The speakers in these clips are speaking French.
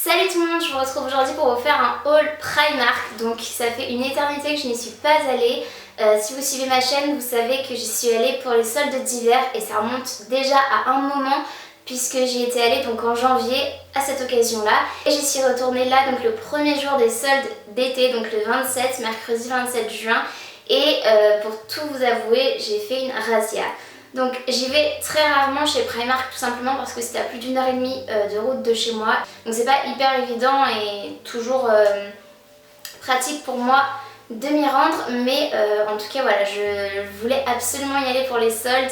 Salut tout le monde, je vous retrouve aujourd'hui pour vous faire un haul Primark. Donc ça fait une éternité que je n'y suis pas allée. Si vous suivez ma chaîne, vous savez que j'y suis allée pour les soldes d'hiver et ça remonte déjà à un moment puisque j'y étais allée donc en janvier à cette occasion-là. Et j'y suis retournée là donc le premier jour des soldes d'été, donc le 27, mercredi 27 juin. Et pour tout vous avouer, j'ai fait une razzia. Donc j'y vais très rarement chez Primark tout simplement parce que c'est à plus d'1h30 de route de chez moi. Donc c'est pas hyper évident et toujours pratique pour moi de m'y rendre. Mais en tout cas voilà, je voulais absolument y aller pour les soldes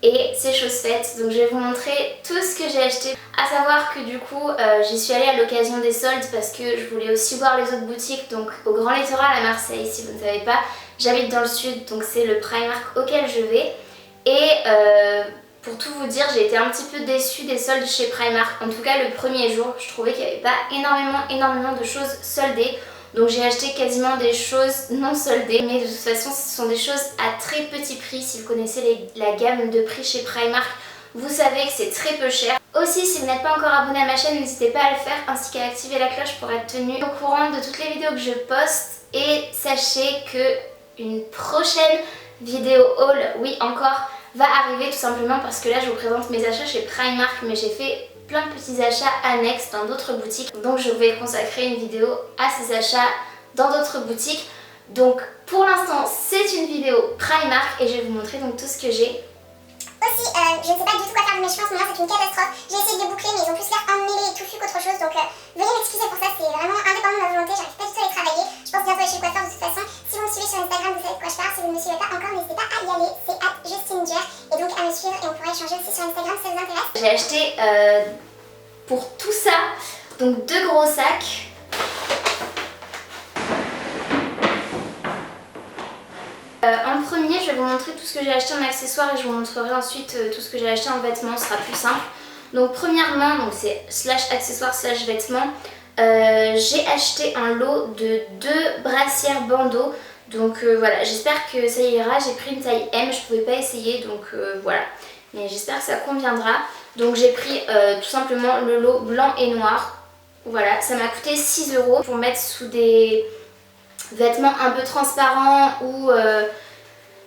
et c'est chose faite. Donc je vais vous montrer tout ce que j'ai acheté. À savoir que du coup j'y suis allée à l'occasion des soldes parce que je voulais aussi voir les autres boutiques. Donc au Grand Littoral à Marseille, si vous ne savez pas, j'habite dans le sud donc c'est le Primark auquel je vais. Et pour tout vous dire, j'ai été un petit peu déçue des soldes chez Primark. En tout cas le premier jour, je trouvais qu'il n'y avait pas énormément de choses soldées. Donc j'ai acheté quasiment des choses non soldées. Mais de toute façon ce sont des choses à très petit prix. Si vous connaissez la gamme de prix chez Primark, vous savez que c'est très peu cher. Aussi, si vous n'êtes pas encore abonné à ma chaîne, n'hésitez pas à le faire ainsi qu'à activer la cloche pour être tenu au courant de toutes les vidéos que je poste. Et sachez que une prochaine vidéo haul, oui encore, va arriver tout simplement parce que là je vous présente mes achats chez Primark, mais j'ai fait plein de petits achats annexes dans d'autres boutiques. Donc je vais consacrer une vidéo à ces achats dans d'autres boutiques. Donc pour l'instant c'est une vidéo Primark et je vais vous montrer donc tout ce que j'ai. Aussi, je ne sais pas du tout quoi faire de mes cheveux en ce moment, c'est une catastrophe. J'ai essayé de les boucler mais ils ont plus l'air emmêlés et touffus qu'autre chose. Donc veuillez m'excuser pour ça, c'est vraiment indépendant de ma volonté, j'arrive pas du tout à les travailler. Je pense bientôt aller chez le coiffeur de toute façon. Si vous me suivez sur Instagram, vous savez de quoi je parle. Si vous ne me suivez pas encore, n'hésitez pas à y aller. C'est @justineger et donc à me suivre et on pourra échanger aussi sur Instagram si ça vous intéresse. J'ai acheté pour tout ça donc 2 gros sacs. En premier, je vais vous montrer tout ce que j'ai acheté en accessoires et je vous montrerai ensuite tout ce que j'ai acheté en vêtements, ce sera plus simple. Donc premièrement, c'est slash accessoires slash vêtements, j'ai acheté un lot de 2 brassières bandeaux. Donc voilà, j'espère que ça ira. J'ai pris une taille M, je pouvais pas essayer donc voilà. Mais j'espère que ça conviendra. Donc j'ai pris tout simplement le lot blanc et noir. Voilà, ça m'a coûté 6 € pour mettre sous des vêtements un peu transparents ou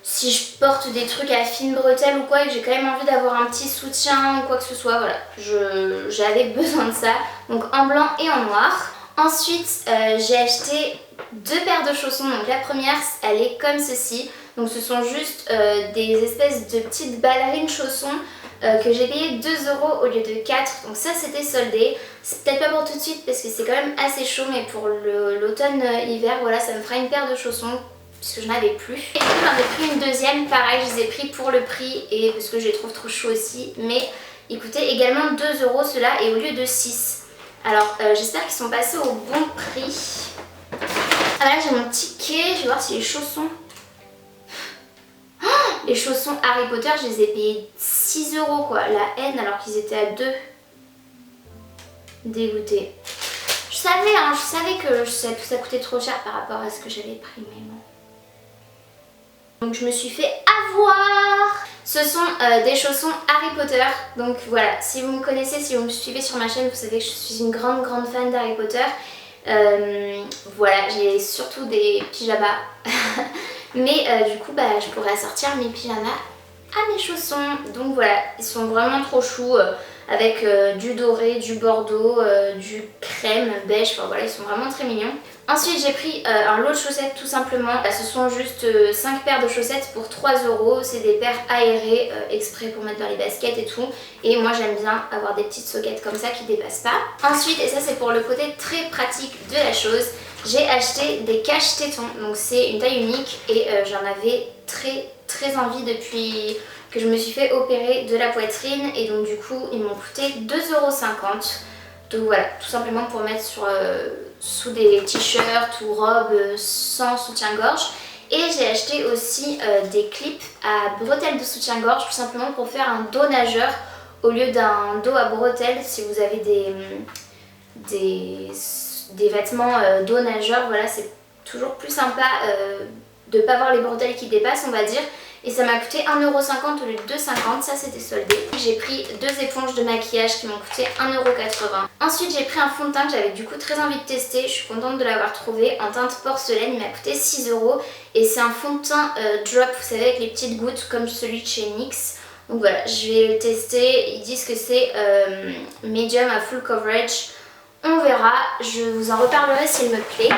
si je porte des trucs à fines bretelles ou quoi et que j'ai quand même envie d'avoir un petit soutien ou quoi que ce soit, voilà, j'avais besoin de ça. Donc en blanc et en noir. Ensuite j'ai acheté 2 paires de chaussons. Donc la première elle est comme ceci. Donc ce sont juste des espèces de petites ballerines chaussons que j'ai payé 2 € au lieu de 4. Donc ça c'était soldé. C'est peut-être pas pour tout de suite parce que c'est quand même assez chaud, mais pour l'automne-hiver, voilà, ça me fera une paire de chaussons puisque je n'en avais plus. Et puis j'en ai pris une deuxième, pareil, je les ai pris pour le prix et parce que je les trouve trop chauds aussi. Mais ils coûtaient également 2 € ceux-là et au lieu de 6. Alors j'espère qu'ils sont passés au bon prix. Ah là j'ai mon ticket, je vais voir si les chaussons... Les chaussons Harry Potter, je les ai payés 6 € quoi, la haine alors qu'ils étaient à 2. Dégoûtée. Je savais que ça coûtait trop cher par rapport à ce que j'avais pris, mais bon. Donc je me suis fait avoir. Ce sont des chaussons Harry Potter. Donc voilà, si vous me connaissez, si vous me suivez sur ma chaîne, vous savez que je suis une grande fan d'Harry Potter. Voilà, j'ai surtout des pyjamas. Mais du coup je pourrais assortir mes pyjamas à mes chaussons. Donc voilà, ils sont vraiment trop choux avec du doré, du bordeaux, du crème, beige, enfin voilà, ils sont vraiment très mignons. Ensuite j'ai pris un lot de chaussettes tout simplement. Ce sont juste 5 paires de chaussettes pour 3 €. C'est des paires aérées exprès pour mettre dans les baskets et tout. Et moi j'aime bien avoir des petites soquettes comme ça qui dépassent pas. Ensuite, et ça c'est pour le côté très pratique de la chose, j'ai acheté des caches tétons. Donc c'est une taille unique et j'en avais très envie depuis que je me suis fait opérer de la poitrine. Et donc du coup ils m'ont coûté 2,50 €. Donc voilà, tout simplement pour mettre sous des t-shirts ou robes sans soutien-gorge. Et j'ai acheté aussi des clips à bretelles de soutien-gorge, tout simplement pour faire un dos nageur au lieu d'un dos à bretelles. Si vous avez des vêtements dos nageur, voilà, c'est toujours plus sympa de ne pas avoir les bretelles qui dépassent, on va dire. et ça m'a coûté 1,50€ au lieu de 2,50€, ça c'était soldé. J'ai pris 2 éponges de maquillage qui m'ont coûté 1,80€. Ensuite j'ai pris un fond de teint que j'avais du coup très envie de tester, je suis contente de l'avoir trouvé en teinte porcelaine, il m'a coûté 6€ et c'est un fond de teint drop, vous savez, avec les petites gouttes comme celui de chez NYX. Donc voilà, je vais le tester, ils disent que c'est medium à full coverage, on verra, je vous en reparlerai s'il me plaît.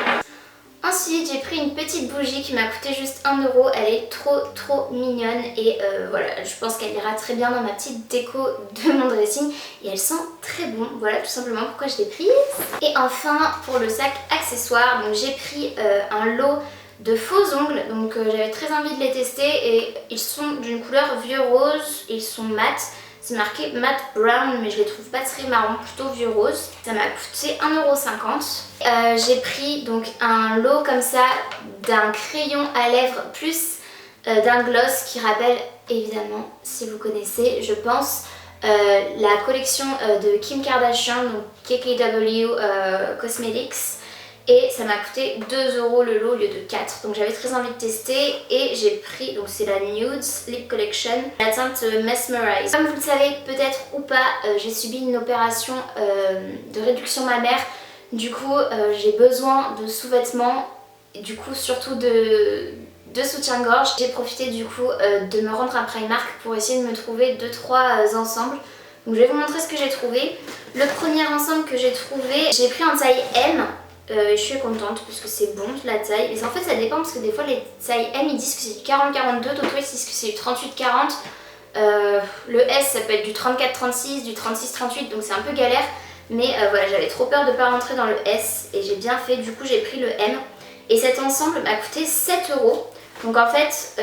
Ensuite j'ai pris une petite bougie qui m'a coûté juste 1€, elle est trop mignonne et voilà, je pense qu'elle ira très bien dans ma petite déco de mon dressing et elle sent très bon, voilà tout simplement pourquoi je l'ai prise. Et enfin pour le sac accessoire, donc j'ai pris un lot de faux ongles, donc j'avais très envie de les tester et ils sont d'une couleur vieux rose, ils sont mat. C'est marqué matte brown mais je les trouve pas très marron, plutôt vieux rose. Ça m'a coûté 1,50€. J'ai pris donc un lot comme ça d'un crayon à lèvres plus d'un gloss qui rappelle évidemment, si vous connaissez, je pense, la collection de Kim Kardashian, donc KKW Cosmetics. Et ça m'a coûté 2€ le lot au lieu de 4. Donc j'avais très envie de tester et j'ai pris, donc c'est la Nudes Lip Collection, la teinte Mesmerize. Comme vous le savez peut-être ou pas, j'ai subi une opération de réduction mammaire. Du coup j'ai besoin de sous-vêtements, du coup surtout de soutien-gorge. J'ai profité du coup de me rendre à Primark pour essayer de me trouver 2-3 ensembles. Donc je vais vous montrer ce que j'ai trouvé. Le premier ensemble que j'ai trouvé, j'ai pris en taille M. Je suis contente parce que c'est bon la taille, mais en fait ça dépend parce que des fois les tailles M ils disent que c'est du 40-42, d'autres ils disent que c'est du 38-40, le S ça peut être du 34-36, du 36-38, donc c'est un peu galère, mais voilà, j'avais trop peur de ne pas rentrer dans le S et j'ai bien fait, du coup j'ai pris le M et cet ensemble m'a coûté 7€. Donc en fait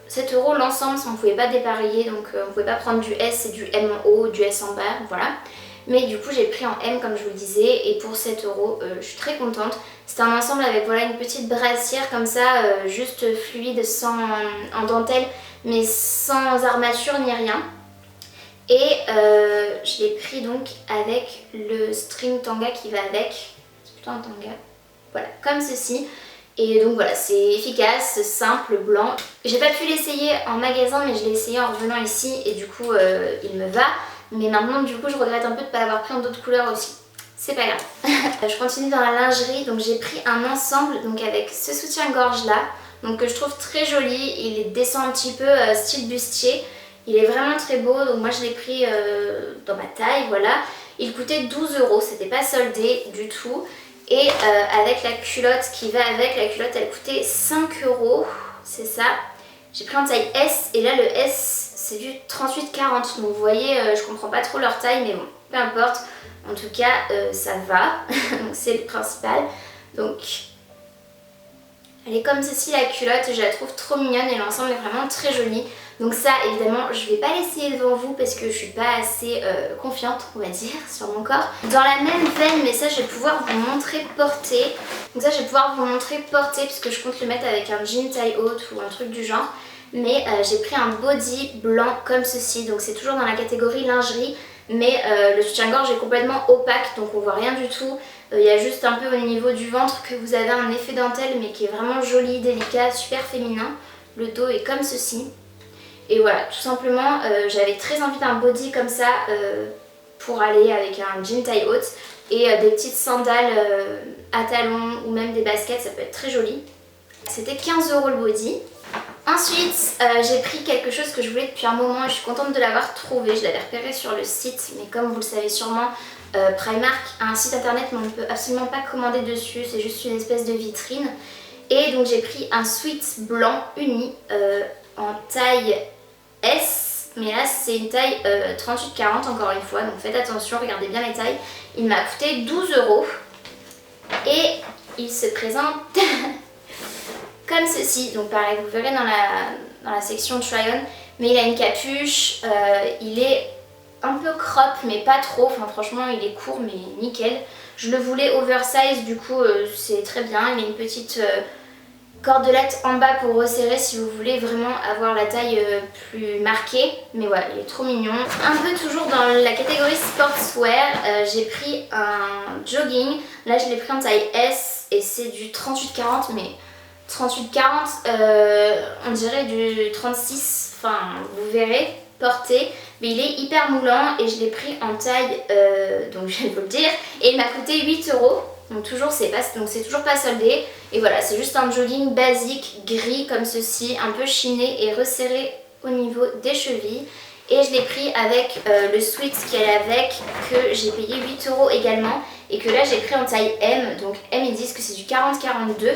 7€ l'ensemble, on ne pouvait pas dépareiller, donc on ne pouvait pas prendre du S et du M en haut, du S en bas, voilà. Mais du coup j'ai pris en M comme je vous le disais et pour 7€, je suis très contente. C'est un ensemble avec voilà une petite brassière comme ça, juste fluide, sans en dentelle mais sans armature ni rien. Et je l'ai pris donc avec le string tanga qui va avec. C'est plutôt un tanga. Voilà, comme ceci. Et donc voilà, c'est efficace, simple, blanc. J'ai pas pu l'essayer en magasin mais je l'ai essayé en revenant ici et du coup il me va. Mais maintenant du coup je regrette un peu de ne pas l'avoir pris en d'autres couleurs aussi. C'est pas grave. Je continue dans la lingerie, donc j'ai pris un ensemble donc avec ce soutien-gorge là. Donc que je trouve très joli, il descend un petit peu style bustier. Il est vraiment très beau, donc moi je l'ai pris dans ma taille, voilà. Il coûtait 12€, c'était pas soldé du tout. Et avec la culotte qui va avec, la culotte elle coûtait 5€, c'est ça. J'ai pris en taille S et là le S c'est du 38-40, donc vous voyez je comprends pas trop leur taille mais bon, peu importe. En tout cas ça va, donc c'est le principal. Donc elle est comme ceci la culotte, je la trouve trop mignonne et l'ensemble est vraiment très joli. Donc ça évidemment je vais pas l'essayer devant vous parce que je suis pas assez confiante on va dire sur mon corps. Dans la même veine, mais ça je vais pouvoir vous montrer porté. Donc ça je vais pouvoir vous montrer porté puisque je compte le mettre avec un jean taille haute ou un truc du genre. Mais j'ai pris un body blanc comme ceci, donc c'est toujours dans la catégorie lingerie. Mais le soutien-gorge est complètement opaque donc on voit rien du tout. Il y a juste un peu au niveau du ventre que vous avez un effet dentelle mais qui est vraiment joli, délicat, super féminin. Le dos est comme ceci. Et voilà, tout simplement, j'avais très envie d'un body comme ça pour aller avec un jean taille haute et des petites sandales à talons ou même des baskets, ça peut être très joli. C'était 15€ le body. Ensuite, j'ai pris quelque chose que je voulais depuis un moment et je suis contente de l'avoir trouvé. Je l'avais repéré sur le site, mais comme vous le savez sûrement, Primark a un site internet mais on ne peut absolument pas commander dessus, c'est juste une espèce de vitrine. Et donc j'ai pris un sweat blanc uni en taille S, mais là c'est une taille 38-40 encore une fois, donc faites attention, regardez bien les tailles. Il m'a coûté 12€ et il se présente comme ceci, donc pareil vous verrez dans la section try on, mais il a une capuche, il est un peu crop mais pas trop, enfin franchement il est court mais nickel. Je le voulais oversize du coup c'est très bien, il a une petite cordelette en bas pour resserrer si vous voulez vraiment avoir la taille plus marquée, mais voilà il est trop mignon. Un peu toujours dans la catégorie sportswear, j'ai pris un jogging, là je l'ai pris en taille S et c'est du 38-40 mais 38-40, on dirait du 36, enfin vous verrez, porté, mais il est hyper moulant et je l'ai pris en taille, donc je vais vous le dire, et il m'a coûté 8 €. Donc toujours c'est toujours pas soldé, et voilà, c'est juste un jogging basique gris comme ceci, un peu chiné et resserré au niveau des chevilles. Et je l'ai pris avec le sweat qui est avec, que j'ai payé 8 € également, et que là j'ai pris en taille M. Donc M, ils disent que c'est du 40-42,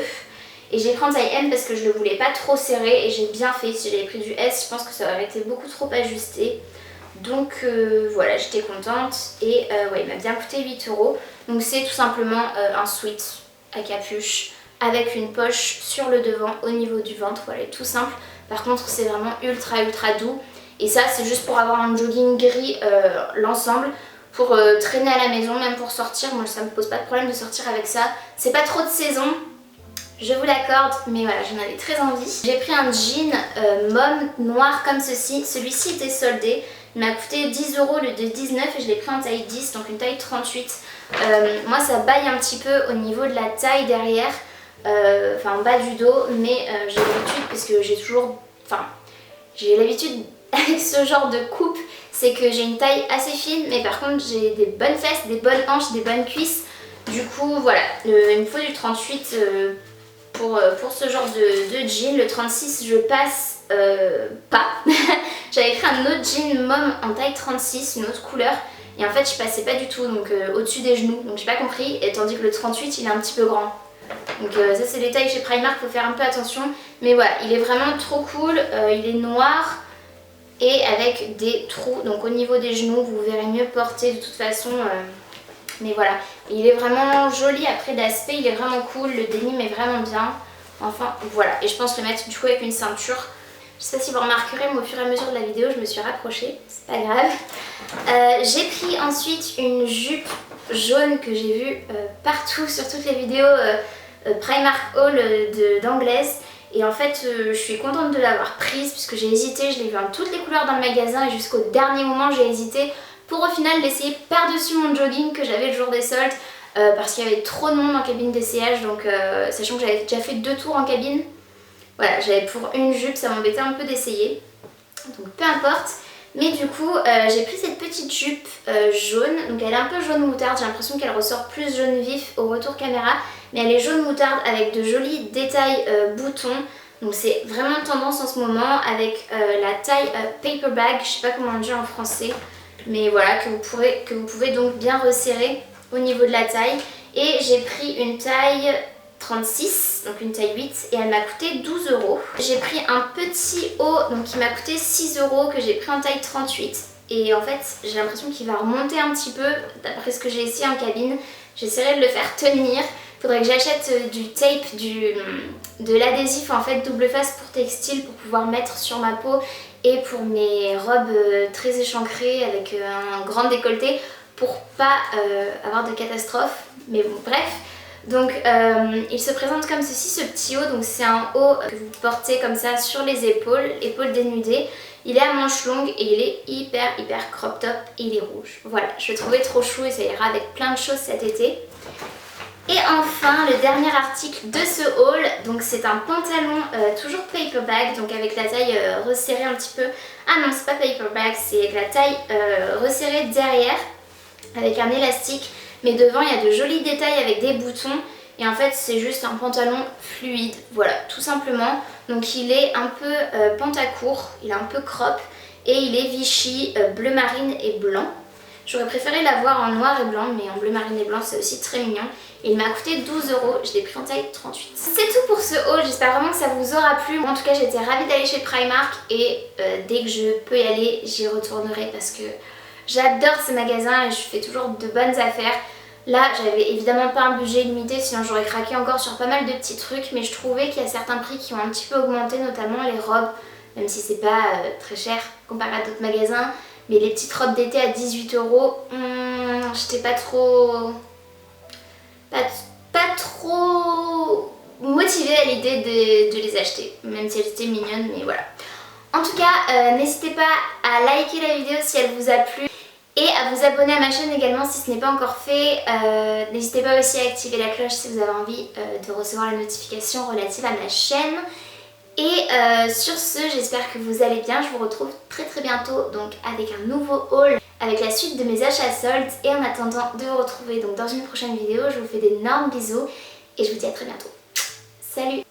et j'ai pris en taille M parce que je le voulais pas trop serré, et j'ai bien fait. Si j'avais pris du S, je pense que ça aurait été beaucoup trop ajusté. Donc voilà, j'étais contente, et ouais, il m'a bien coûté 8 €. Donc c'est tout simplement un sweat à capuche avec une poche sur le devant au niveau du ventre, voilà, tout simple. Par contre c'est vraiment ultra doux, et ça c'est juste pour avoir un jogging gris l'ensemble, pour traîner à la maison, même pour sortir. Moi ça me pose pas de problème de sortir avec ça. C'est pas trop de saison, je vous l'accorde, mais voilà, j'en avais très envie. J'ai pris un jean mauve noir comme ceci, celui-ci était soldé. Il m'a coûté 10 € au lieu de 19, et je l'ai pris en taille 10, donc une taille 38. Moi ça baille un petit peu au niveau de la taille derrière, enfin en bas du dos, mais j'ai l'habitude, parce que j'ai l'habitude avec ce genre de coupe, c'est que j'ai une taille assez fine, mais par contre j'ai des bonnes fesses, des bonnes hanches, des bonnes cuisses. Du coup voilà, il me faut du 38 pour ce genre de jean. Le 36 je passe pas. J'avais pris un autre jean mom en taille 36, une autre couleur, et en fait je passais pas du tout, donc au-dessus des genoux, donc j'ai pas compris, et tandis que le 38 il est un petit peu grand. Donc ça c'est les tailles chez Primark, faut faire un peu attention, mais voilà, il est vraiment trop cool. Il est noir et avec des trous, donc au niveau des genoux vous verrez mieux porter de toute façon, mais voilà, il est vraiment joli. Après d'aspect il est vraiment cool, le denim est vraiment bien, enfin voilà, et je pense le mettre du coup avec une ceinture. Je sais pas si vous remarquerez, mais au fur et à mesure de la vidéo je me suis rapprochée, c'est pas grave. J'ai pris ensuite une jupe jaune que j'ai vue partout sur toutes les vidéos Primark haul d'anglaise, et en fait je suis contente de l'avoir prise puisque j'ai hésité, je l'ai vue en toutes les couleurs dans le magasin, et jusqu'au dernier moment j'ai hésité pour au final l'essayer par-dessus mon jogging que j'avais le jour des soldes, parce qu'il y avait trop de monde en cabine d'essayage, donc sachant que j'avais déjà fait 2 tours en cabine. Voilà, j'avais pour une jupe, ça m'embêtait un peu d'essayer, donc peu importe. Mais du coup, j'ai pris cette petite jupe jaune, donc elle est un peu jaune moutarde, j'ai l'impression qu'elle ressort plus jaune vif au retour caméra, mais elle est jaune moutarde avec de jolis détails boutons, donc c'est vraiment tendance en ce moment, avec la taille paper bag, je sais pas comment on dit en français, mais voilà, que vous pouvez donc bien resserrer au niveau de la taille. Et j'ai pris une taille 36, donc une taille 8, et elle m'a coûté 12 €. J'ai pris un petit haut, donc qui m'a coûté 6 € que j'ai pris en taille 38, et en fait j'ai l'impression qu'il va remonter un petit peu d'après ce que j'ai essayé en cabine. J'essaierai de le faire tenir. Faudrait que j'achète du tape, de l'adhésif en fait double face pour textile, pour pouvoir mettre sur ma peau, et pour mes robes très échancrées avec un grand décolleté, pour pas avoir de catastrophe, mais bon bref. Donc il se présente comme ceci, ce petit haut, donc c'est un haut que vous portez comme ça sur les épaules dénudées. Il est à manches longues et il est hyper crop top, et il est rouge. Voilà, je le trouvais trop chou et ça ira avec plein de choses cet été. Et enfin le dernier article de ce haul, donc c'est un pantalon toujours paper bag, donc avec la taille resserrée un petit peu. Ah non, c'est pas paper bag, c'est avec la taille resserrée derrière avec un élastique, mais devant il y a de jolis détails avec des boutons, et en fait c'est juste un pantalon fluide, voilà, tout simplement. Donc il est un peu pantacourt, il est un peu crop, et il est Vichy bleu marine et blanc. J'aurais préféré l'avoir en noir et blanc, mais en bleu marine et blanc c'est aussi très mignon. Et il m'a coûté 12 €, je l'ai pris en taille 38. C'est tout pour ce haul, j'espère vraiment que ça vous aura plu. Moi, en tout cas j'étais ravie d'aller chez Primark, et dès que je peux y aller, j'y retournerai parce que j'adore ce magasin et je fais toujours de bonnes affaires. Là j'avais évidemment pas un budget limité, sinon j'aurais craqué encore sur pas mal de petits trucs, mais je trouvais qu'il y a certains prix qui ont un petit peu augmenté, notamment les robes, même si c'est pas très cher comparé à d'autres magasins. Mais les petites robes d'été à 18 €, j'étais pas trop motivée à l'idée de les acheter, même si elles étaient mignonnes, mais voilà. En tout cas, n'hésitez pas à liker la vidéo si elle vous a plu. et à vous abonner à ma chaîne également si ce n'est pas encore fait. N'hésitez pas aussi à activer la cloche si vous avez envie de recevoir la notification relative à ma chaîne. Et sur ce, j'espère que vous allez bien. Je vous retrouve très bientôt donc avec un nouveau haul, avec la suite de mes achats soldes. Et en attendant de vous retrouver donc dans une prochaine vidéo, je vous fais d'énormes bisous et je vous dis à très bientôt. Salut!